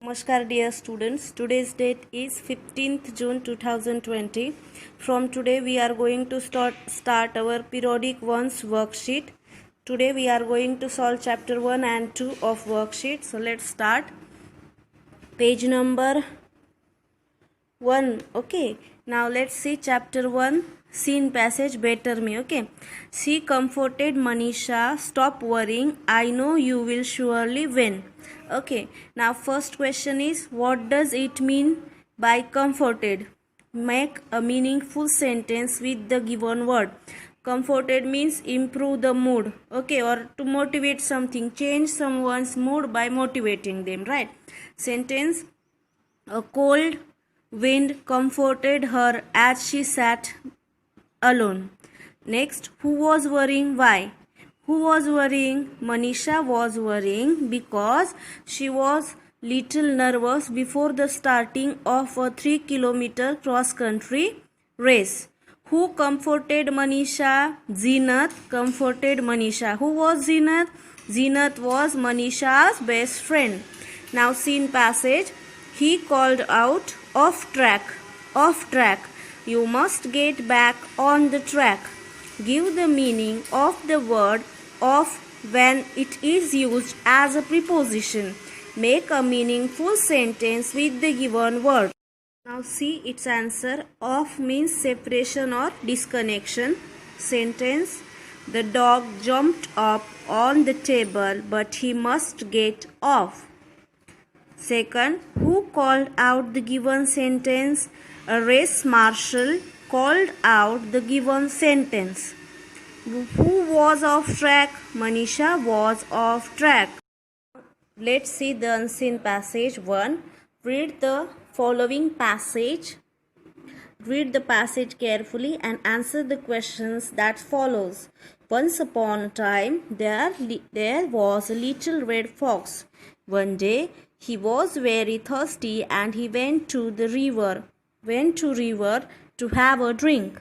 Namaskar dear students, today's date is 15th June 2020. From today we are going to start our periodic ones worksheet. Today we are going to solve chapter 1 and 2 of worksheet. So let's start. Page number 1. Okay, now let's see chapter 1 scene passage better me. Okay, she comforted Manisha, stop worrying, I know you will surely win. Okay, now first question is, what does it mean by comforted? Make a meaningful sentence with the given word. Comforted means improve the mood, okay, or to motivate something, change someone's mood by motivating them, right? Sentence, a cold wind comforted her as she sat alone. Next, who was worrying? Why? Who was worrying? Manisha was worrying because she was little nervous before the starting of a 3-kilometer cross-country race. Who comforted Manisha? Zeenat comforted Manisha. Who was Zeenat? Zeenat was Manisha's best friend. Now scene passage. He called out, off track, off track. You must get back on the track. Give the meaning of the word off when it is used as a preposition. Make a meaningful sentence with the given word. Now see its answer. Off means separation or disconnection. Sentence, the dog jumped up on the table but he must get off. Second, who called out the given sentence? A race marshal called out the given sentence. Who was off track? Manisha was off track. Let's see the unseen passage 1. Read the following passage. Read the passage carefully and answer the questions that follows. Once upon a time, there was a little red fox. One day, he was very thirsty and he went to river to have a drink.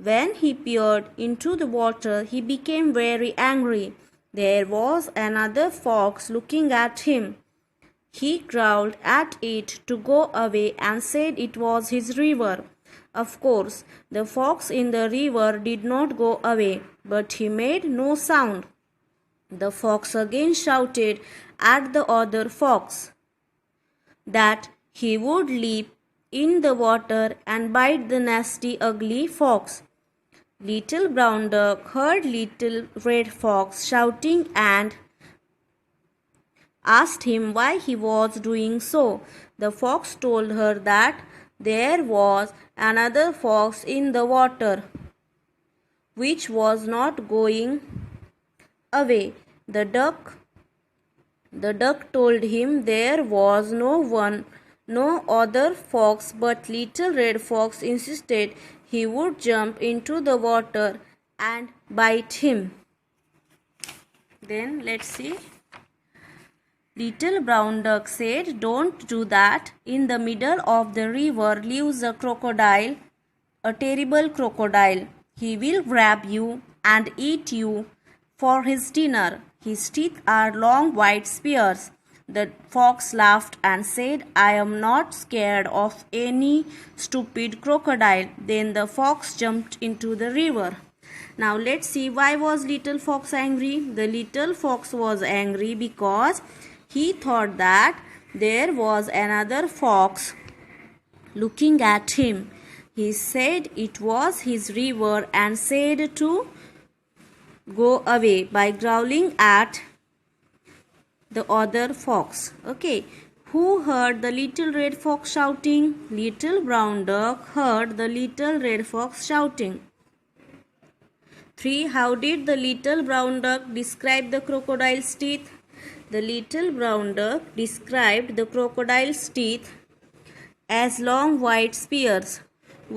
When he peered into the water, he became very angry. There was another fox looking at him. He growled at it to go away and said it was his river. Of course, the fox in the river did not go away, but he made no sound. The fox again shouted at the other fox that he would leap in the water and bite the nasty, ugly fox. Little Brown Duck heard Little Red Fox shouting and asked him why he was doing so. The fox told her that there was another fox in the water which was not going away. The duck told him there was no other fox, but Little Red Fox insisted he would jump into the water and bite him. Then let's see. Little Brown Duck said, "Don't do that. In the middle of the river lives a crocodile, a terrible crocodile. He will grab you and eat you for his dinner. His teeth are long white spears." The fox laughed and said, "I am not scared of any stupid crocodile." Then the fox jumped into the river. Now let's see, why was Little Fox angry? The little fox was angry because he thought that there was another fox looking at him. He said it was his river and said to go away by growling at the other fox. Okay, who heard the Little Red Fox shouting? Little Brown Duck heard the Little Red Fox shouting. 3. How did the Little Brown Duck describe the crocodile's teeth? The Little Brown Duck described the crocodile's teeth as long white spears.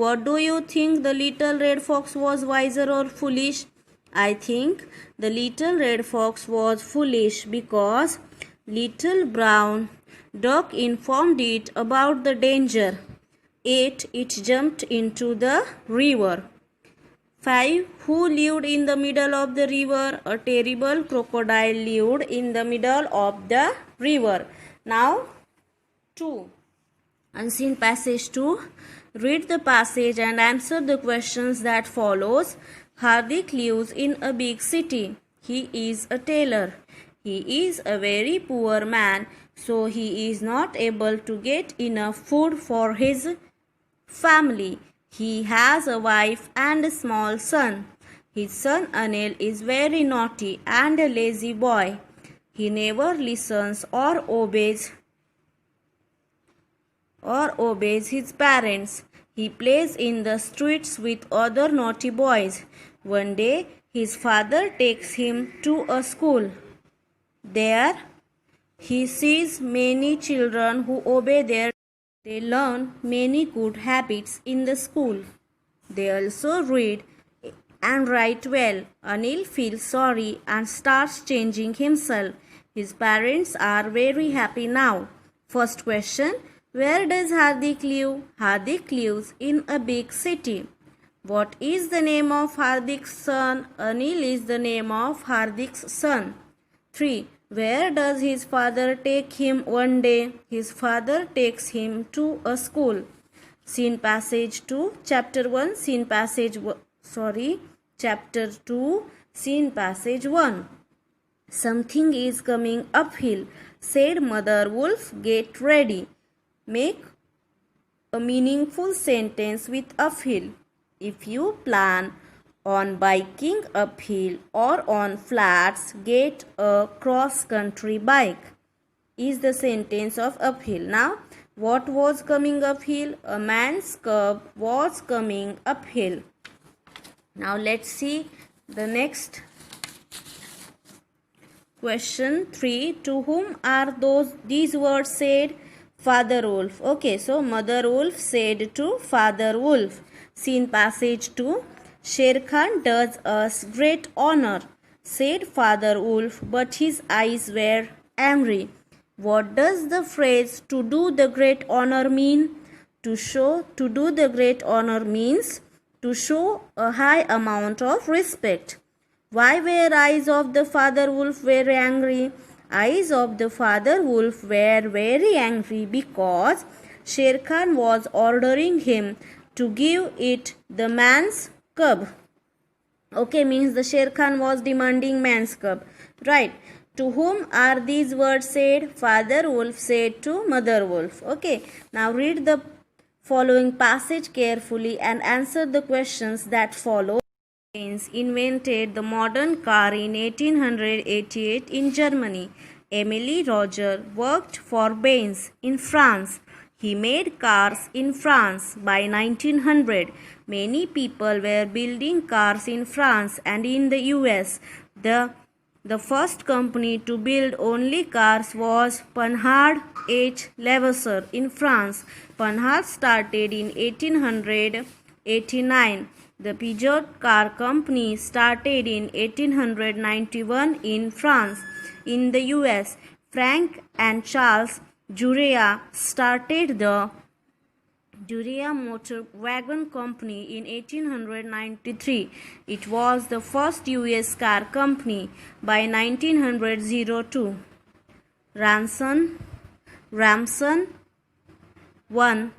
What do you think? The Little Red Fox was wiser or foolish? I think the Little Red Fox was foolish because Little Brown Duck informed it about the danger. 8. It jumped into the river. 5. Who lived in the middle of the river? A terrible crocodile lived in the middle of the river. Now 2. Unseen passage 2. Read the passage and answer the questions that follows. Hardik lives in a big city. He is a tailor. He is a very poor man, so he is not able to get enough food for his family. He has a wife and a small son. His son Anil is very naughty and a lazy boy. He never listens or obeys his parents. He plays in the streets with other naughty boys. One day, his father takes him to a school. There, he sees many children who obey their. They learn many good habits in the school. They also read and write well. Anil feels sorry and starts changing himself. His parents are very happy now. First question. Where does Hardik live? Hardik lives in a big city. What is the name of Hardik's son? Anil is the name of Hardik's son. 3. Where does his father take him one day? His father takes him to a school. Scene passage 2, chapter 1, chapter 2, scene passage 1. Something is coming uphill, said Mother Wolf. Get ready. Make a meaningful sentence with uphill. If you plan on biking uphill or on flats, get a cross-country bike is the sentence of uphill. Now, what was coming uphill? A man's cub was coming uphill. Now, let's see the next question 3. To whom are these words said? Father Wolf. Okay, so Mother Wolf said to Father Wolf. Scene passage 2. Sher Khan does us great honor, said Father Wolf, but his eyes were angry. What does the phrase to do the great honor mean? To do the great honor means to show a high amount of respect. Why were eyes of the Father Wolf very angry? Eyes of the Father Wolf were very angry because Sher Khan was ordering him to give it the man's cub. Okay, means the Sher Khan was demanding man's cub. Right. To whom are these words said? Father Wolf said to Mother Wolf. Okay. Now read the following passage carefully and answer the questions that follow. Benz invented the modern car in 1888 in Germany. Emile Roger worked for Benz in France. He made cars in France by 1900. Many people were building cars in France and in the US. The first company to build only cars was Panhard H. Levasseur in France. Panhard started in 1889. The Peugeot car company started in 1891 in France. In the US, Frank and Charles Jurea started the Jurea Motor Wagon Company in 1893. It was the first US car company by 1902. Ramson 1.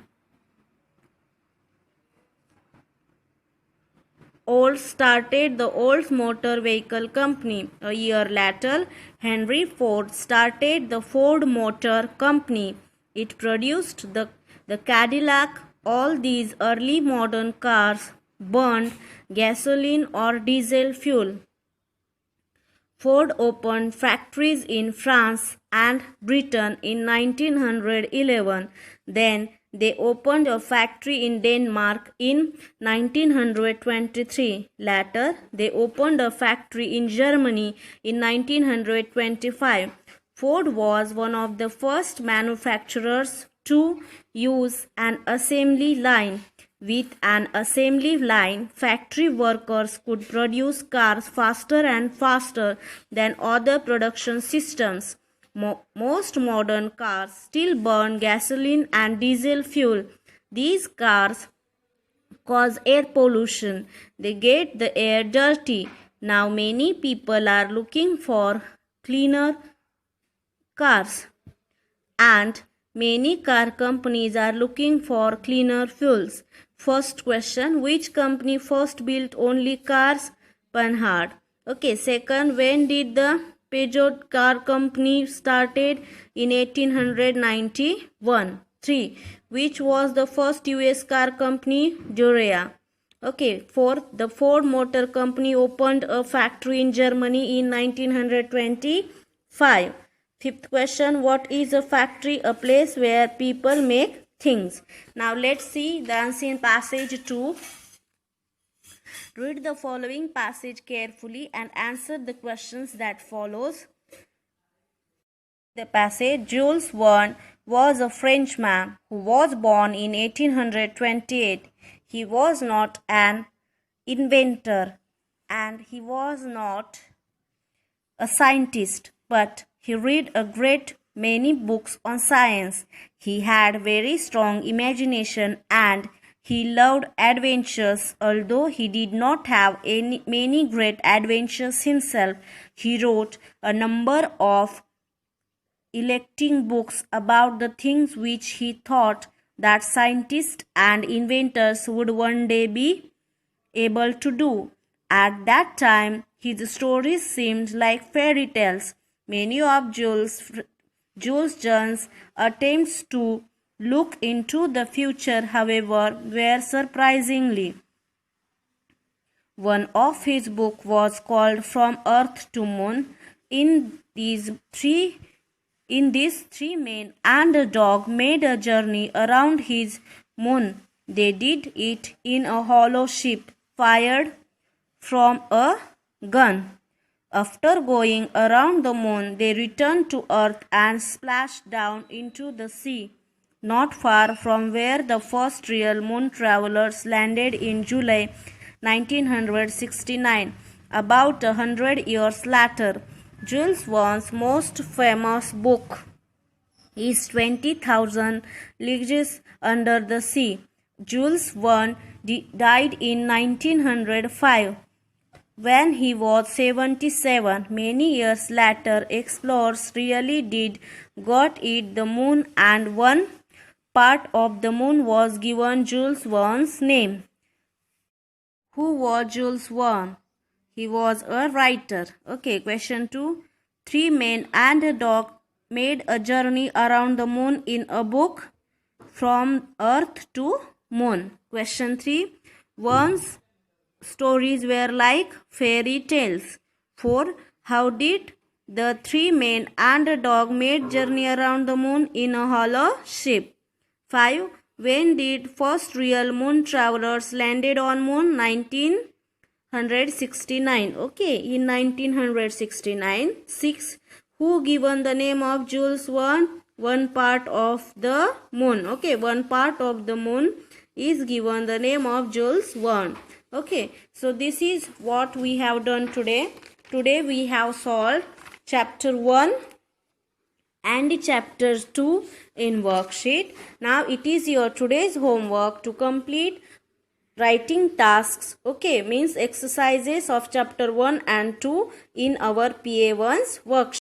Olds started the Olds Motor Vehicle Company. A year later, Henry Ford started the Ford Motor Company. It produced the Cadillac. All these early modern cars burned gasoline or diesel fuel. Ford opened factories in France and Britain in 1911. Then they opened a factory in Denmark in 1923. Later, they opened a factory in Germany in 1925. Ford was one of the first manufacturers to use an assembly line. With an assembly line, factory workers could produce cars faster and faster than other production systems. Most modern cars still burn gasoline and diesel fuel. These cars cause air pollution. They get the air dirty. Now many people are looking for cleaner cars and Many car companies are looking for cleaner fuels. First question, which company first built only cars? Panhard. Okay, second, when did the Peugeot car company started? In 1891. 3. Which was the first US car company? Durea. Okay, fourth, the Ford Motor Company opened a factory in Germany in 1925. Fifth question, what is a factory? A place where people make things. Now let's see the answer in passage 2. Read the following passage carefully and answer the questions that follows. The passage, Jules Verne was a Frenchman who was born in 1828. He was not an inventor and he was not a scientist, but he read a great many books on science. He had very strong imagination and he loved adventures. Although he did not have many great adventures himself, he wrote a number of electing books about the things which he thought that scientists and inventors would one day be able to do. At that time, his stories seemed like fairy tales. Many of Jules Verne's attempts to look into the future, however, were surprisingly. One of his books was called From Earth to Moon. In these three men and a dog made a journey around his moon. They did it in a hollow ship fired from a gun. After going around the moon, they returned to Earth and splashed down into the sea, not far from where the first real moon travelers landed in July 1969. About 100 years later, Jules Verne's most famous book is 20,000 Leagues Under the Sea. Jules Verne died in 1905 when he was 77. Many years later, explorers really did got it the moon, and one part of the moon was given Jules Verne's name. Who was Jules Verne? He was a writer. Okay, question 2. 3 men and a dog made a journey around the moon in a book, From Earth to Moon. Question 3. Verne's stories were like fairy tales. 4. How did the 3 men and a dog made journey around the moon in a hollow ship? 5. When did first real moon travelers landed on moon? 1969. Okay, in 1969. 6. Who given the name of Jules Verne? One part of the moon. Okay, one part of the moon is given the name of Jules Verne. Okay, so this is what we have done today. Today we have solved chapter 1 and chapter 2 in worksheet. Now it is your today's homework to complete writing tasks. Okay, means exercises of chapter 1 and 2 in our PA1's worksheet.